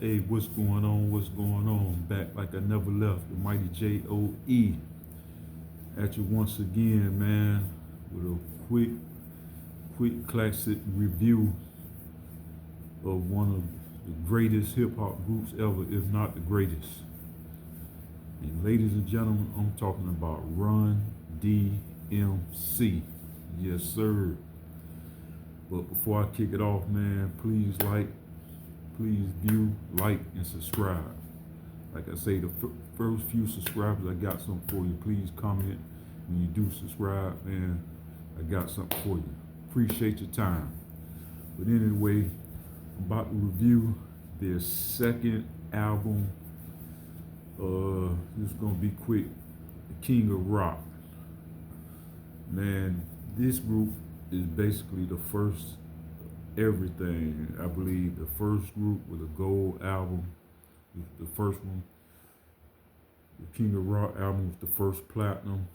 Hey, what's going on? What's going on? Back like I never left. The mighty J.O.E. at you once again, man, with a quick classic review of one of the greatest hip hop groups ever, if not the greatest. And ladies and gentlemen, I'm talking about Run-Dmc. Yes, sir. But before I kick it off, man, please view, like, and subscribe. Like I say, the first few subscribers, I got something for you. Please comment when you do subscribe, man. I got something for you. Appreciate your time. But anyway, I'm about to review their second album. This is gonna be quick. The King of Rock. Man, this group is basically the first everything. I believe the first group with a gold album. The first one. The King of Rock album was the first platinum,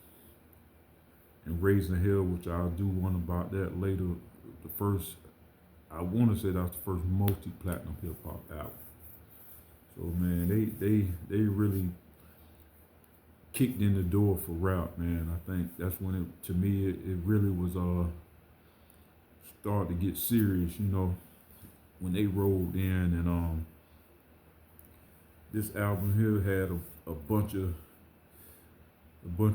and Raising Hell, which I'll do one about that later. The first, I want to say that's the first multi-platinum hip hop album. So man, they really kicked in the door for rap, man. I think that's when to me it really was started to get serious, when they rolled in, and this album here had a bunch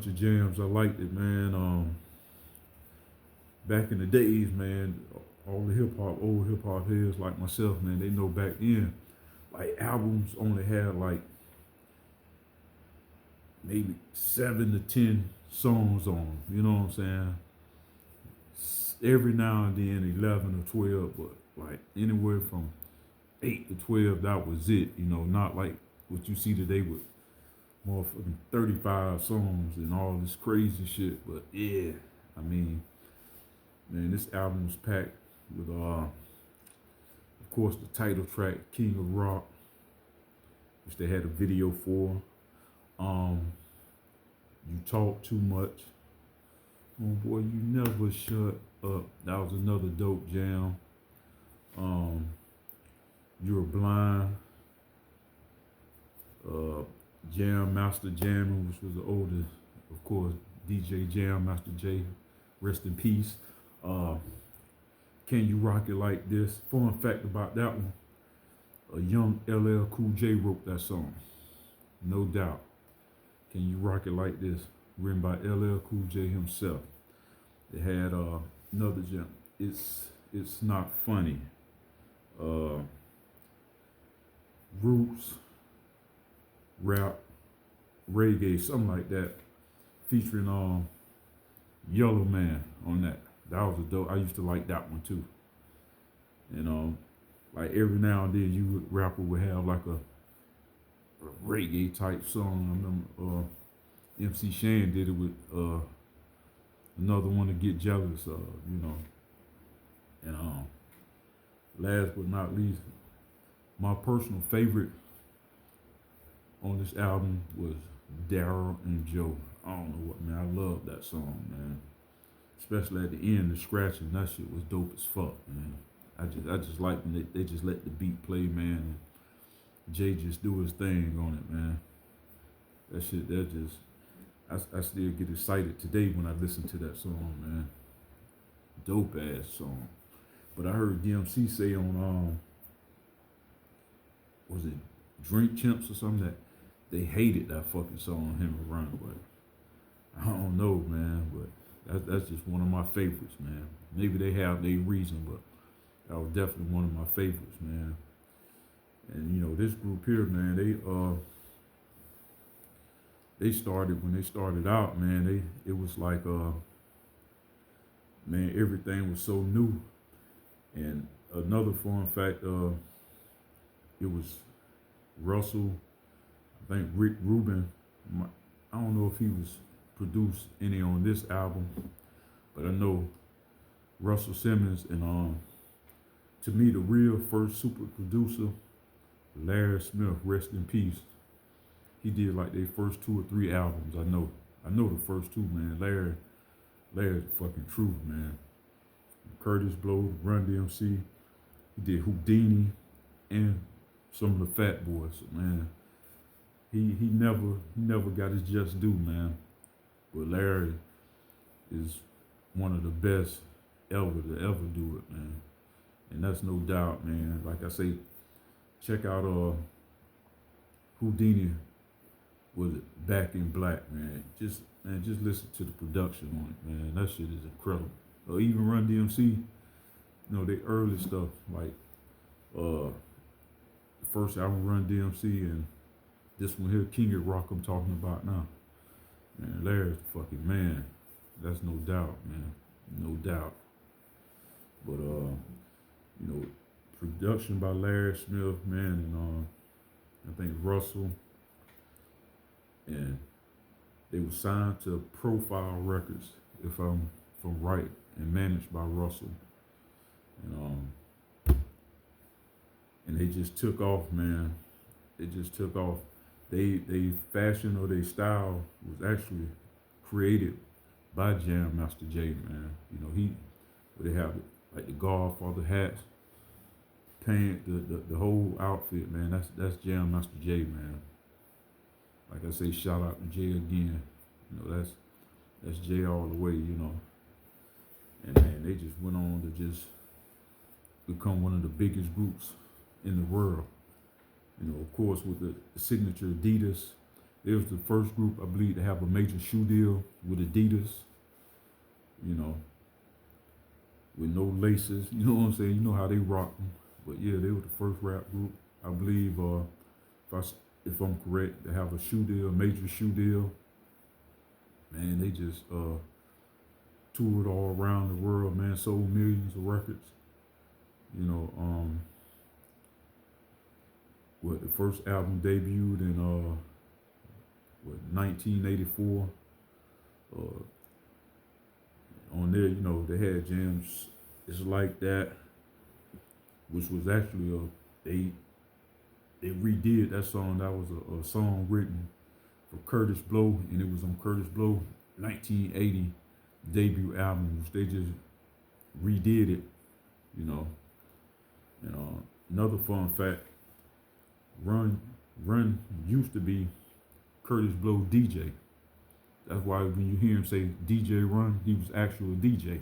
of jams. I liked it, man. Back in the days, man, all the old hip hop heads like myself, man, they know back then, like albums only had like maybe 7 to 10 songs on 'em, you know what I'm saying? Every now and then 11 or 12, but like anywhere from 8 to 12, that was it, not like what you see today with motherfucking 35 songs and all this crazy shit. But yeah, I mean, man, this album was packed with, of course, the title track, King of Rock, which they had a video for. You Talk Too Much. Oh boy, you never shut up. That was another dope jam. Um, You're Blind. Jam Master Jamming, which was the oldest, of course, DJ Jam Master J, rest in peace. Uh, Can You Rock It Like This? Fun fact about that one, a young LL Cool J wrote that song, no doubt. Can You Rock It Like This? Written by LL Cool J himself. They had another jam. It's Not Funny. Uh, Roots, rap, reggae, something like that, featuring Yellow Man on that. That was a dope. I used to like that one too. Like every now and then, rapper would have like a reggae type song. I remember MC Shan did it with another one to Get Jealous of, And last but not least, my personal favorite on this album was Daryl and Joe. I don't know what, man. I love that song, man. Especially at the end, the scratching. That shit was dope as fuck, man. I just like when they just let the beat play, man. And Jay just do his thing on it, man. That shit, I still get excited today when I listen to that song, man. Dope ass song. But I heard DMC say on was it Drink Champs or something, that they hated that fucking song, him and Run. But I don't know, man. But that's just one of my favorites, man. Maybe they have their reason, but that was definitely one of my favorites, man. And this group here, man, they started when they started out, man. It was like man, everything was so new. And another fun fact, it was Russell, I think Rick Rubin. I don't know if he was produced any on this album, but I know Russell Simmons and to me the real first super producer, Larry Smith, rest in peace. He did like their first 2 or 3 albums. I know the first 2, man. Larry's the fucking truth, man. Curtis Blow, Run-Dmc. He did Houdini and some of the fat boys. So, man, he never got his just due, man. But Larry is one of the best ever to ever do it, man. And that's no doubt, man. Like I say, check out Houdini was it Back in Black, man. Just listen to the production on it, man. That shit is incredible. Or even Run-Dmc, you know, they early stuff like the first album Run-Dmc and this one here, King of Rock I'm talking about now. Man, Larry's the fucking man. That's no doubt, man. No doubt. But you know, production by Larry Smith, man, and I think Russell, and they were signed to Profile Records, if I'm right, and managed by Russell, and they just took off, man. They just took off. They fashion or their style was actually created by Jam Master Jay, man. You know, they have like the Godfather hats, paint, the whole outfit, man. That's Jam Master Jay, man. Like I say, shout out to Jay again. You know, that's Jay all the way, you know. And man, they just went on to just become one of the biggest groups in the world. You know, of course, with the signature Adidas, it was the first group, I believe, to have a major shoe deal with Adidas. You know, with no laces. You know what I'm saying? You know how they rock them. But yeah, they were the first rap group, I believe, if I'm correct, to have a shoe deal, major shoe deal. Man, they just toured all around the world, man, sold millions of records. You know, the first album debuted in 1984. On there, you know, they had jams. It's Like That, which was actually they redid that song. That was a song written for Curtis Blow, and it was on Curtis Blow 1980 debut album, which they just redid it, you know. And another fun fact, Run used to be Curtis Blow DJ. That's why when you hear him say DJ Run, he was actually a DJ.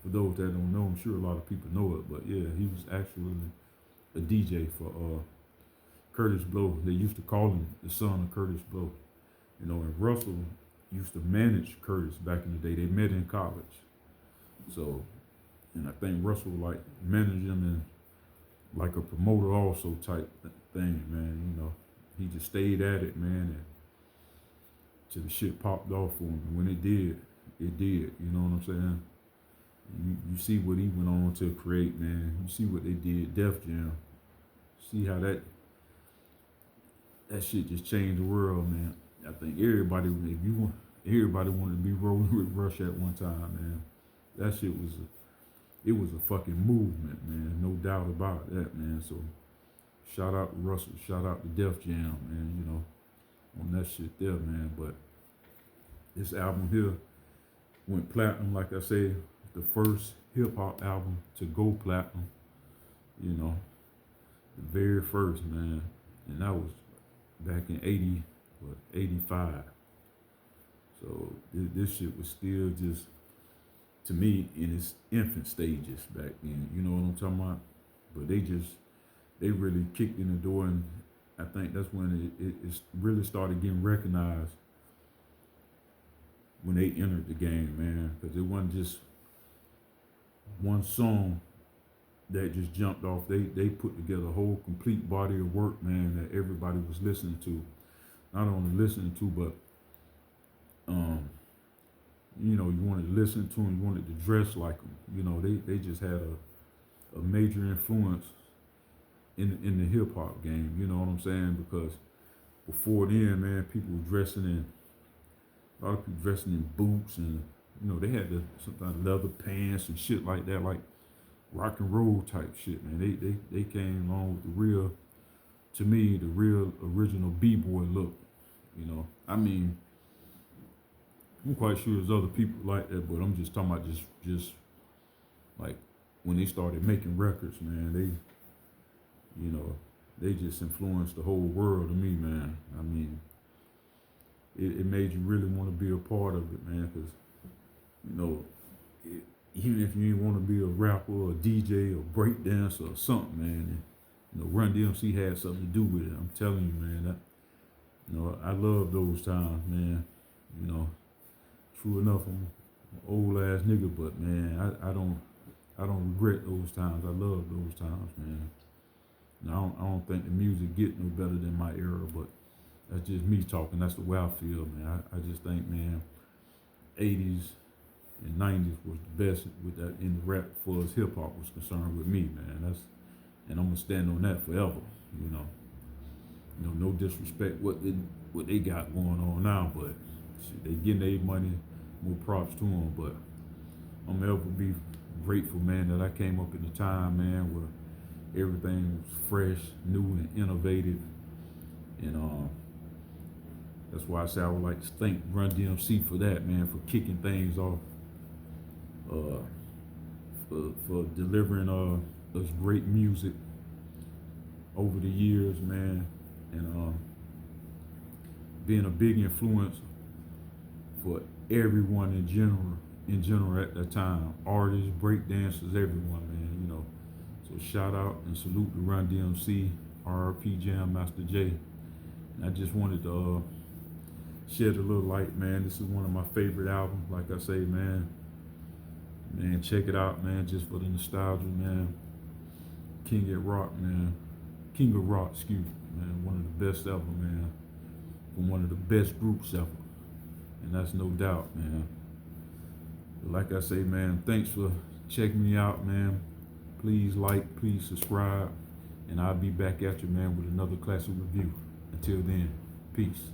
For those that don't know, I'm sure a lot of people know it, but yeah, he was actually a DJ for Curtis Blow. They used to call him the son of Curtis Blow. You know, and Russell used to manage Curtis back in the day. They met in college. So, and I think Russell like managed him and like a promoter also type thing, man. You know, he just stayed at it, man, and till the shit popped off for him. And when it did, it did. You know what I'm saying? You see what he went on to create, man. You see what they did, Def Jam. See how that shit just changed the world, man. I think everybody wanted to be rolling with Rush at one time, man. That shit was a fucking movement, man. No doubt about that, man. So shout out to Russell, shout out to Def Jam, man, you know, on that shit there, man. But this album here went platinum, like I said, the first hip hop album to go platinum, you know, the very first, man. And that was back in 85. So this shit was still just, to me, in its infant stages back then. You know what I'm talking about? But they really kicked in the door, and I think that's when it really started getting recognized, when they entered the game, man. Because it wasn't just one song that just jumped off. They put together a whole complete body of work, man, that everybody was listening to. Not only listening to, but you know, you wanted to listen to them, you wanted to dress like them. You know, they just had a major influence in the hip hop game. You know what I'm saying? Because before then, man, people were a lot of people dressing in boots, and you know, they had sometimes leather pants and shit like that, like rock and roll type shit, man. They came along with the real original b-boy look. You know, I mean, I'm quite sure there's other people like that, but I'm just talking about just like when they started making records, man. They, you know, they just influenced the whole world to me, man. I mean, it made you really want to be a part of it, man, because, you know, even if you didn't want to be a rapper or a DJ or breakdancer or something, man, you know, Run-Dmc had something to do with it. I'm telling you, man. You know, I love those times, man. You know, true enough, I'm an old ass nigga, but man, I don't regret those times. I love those times, man. Now, I don't think the music get no better than my era, but that's just me talking. That's the way I feel, man. I just think, man, 80s and 90s was the best with that in the rap for as hip hop was concerned with me, man. And I'm gonna stand on that forever, you know. You know, no disrespect what they got going on now, but shit, they getting their money, more props to them. But I'm gonna ever be grateful, man, that I came up in a time, man, where everything was fresh, new, and innovative. And that's why I say I would like to thank Run-Dmc for that, man, for kicking things off, for delivering us great music over the years, man, and being a big influence for everyone in general at that time, artists, breakdancers, everyone, man, you know. So shout out and salute to Run-Dmc, RRP Jam Master J. And I just wanted to shed a little light, man. This is one of my favorite albums. Like I say, man, check it out, man, just for the nostalgia, man. King of Rock, excuse me, man. One of the best ever, man. From one of the best groups ever. And that's no doubt, man. But like I say, man, thanks for checking me out, man. Please like, please subscribe, and I'll be back at you, man, with another classic review. Until then, peace.